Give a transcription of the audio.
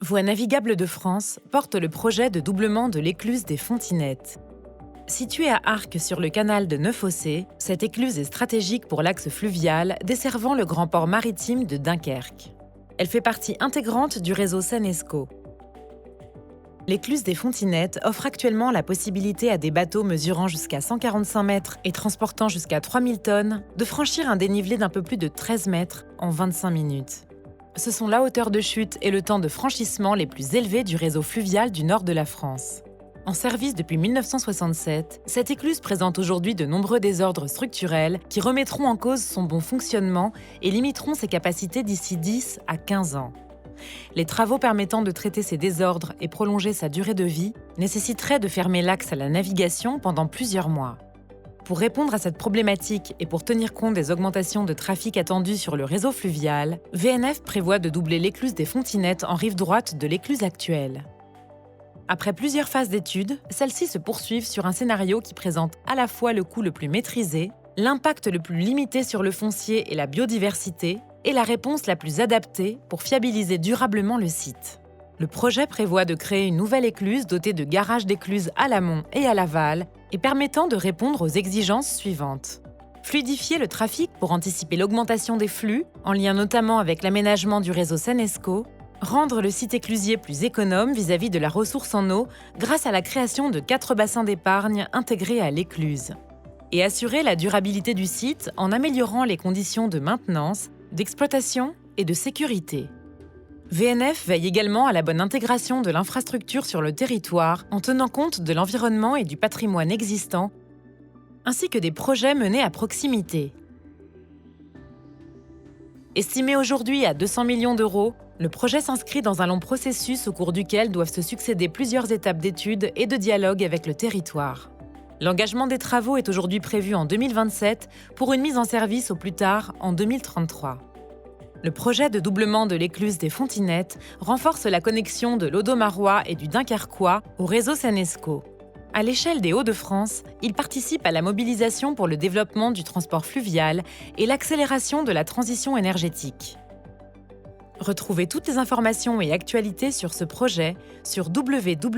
Voies navigables de France porte le projet de doublement de l'écluse des Fontinettes. Située à Arques sur le canal de Neuf-Fossés, cette écluse est stratégique pour l'axe fluvial desservant le grand port maritime de Dunkerque. Elle fait partie intégrante du réseau Seine-Escaut. L'écluse des Fontinettes offre actuellement la possibilité à des bateaux mesurant jusqu'à 145 mètres et transportant jusqu'à 3000 tonnes de franchir un dénivelé d'un peu plus de 13 mètres en 25 minutes. Ce sont la hauteur de chute et le temps de franchissement les plus élevés du réseau fluvial du nord de la France. En service depuis 1967, cette écluse présente aujourd'hui de nombreux désordres structurels qui remettront en cause son bon fonctionnement et limiteront ses capacités d'ici 10 à 15 ans. Les travaux permettant de traiter ces désordres et prolonger sa durée de vie nécessiteraient de fermer l'axe à la navigation pendant plusieurs mois. Pour répondre à cette problématique et pour tenir compte des augmentations de trafic attendues sur le réseau fluvial, VNF prévoit de doubler l'écluse des Fontinettes en rive droite de l'écluse actuelle. Après plusieurs phases d'études, celles-ci se poursuivent sur un scénario qui présente à la fois le coût le plus maîtrisé, l'impact le plus limité sur le foncier et la biodiversité, et la réponse la plus adaptée pour fiabiliser durablement le site. Le projet prévoit de créer une nouvelle écluse dotée de garages d'écluses à l'amont et à l'aval et permettant de répondre aux exigences suivantes. Fluidifier le trafic pour anticiper l'augmentation des flux, en lien notamment avec l'aménagement du réseau Seine-Escaut, rendre le site éclusier plus économe vis-à-vis de la ressource en eau grâce à la création de 4 bassins d'épargne intégrés à l'écluse. Et assurer la durabilité du site en améliorant les conditions de maintenance, d'exploitation et de sécurité. VNF veille également à la bonne intégration de l'infrastructure sur le territoire en tenant compte de l'environnement et du patrimoine existant, ainsi que des projets menés à proximité. Estimé aujourd'hui à 200 millions d'euros, le projet s'inscrit dans un long processus au cours duquel doivent se succéder plusieurs étapes d'études et de dialogue avec le territoire. L'engagement des travaux est aujourd'hui prévu en 2027 pour une mise en service au plus tard en 2033. Le projet de doublement de l'écluse des Fontinettes renforce la connexion de l'Audomarois et du Dunkerquois au réseau Seine-Escaut. À l'échelle des Hauts-de-France, il participe à la mobilisation pour le développement du transport fluvial et l'accélération de la transition énergétique. Retrouvez toutes les informations et actualités sur ce projet sur www.vnf.fr.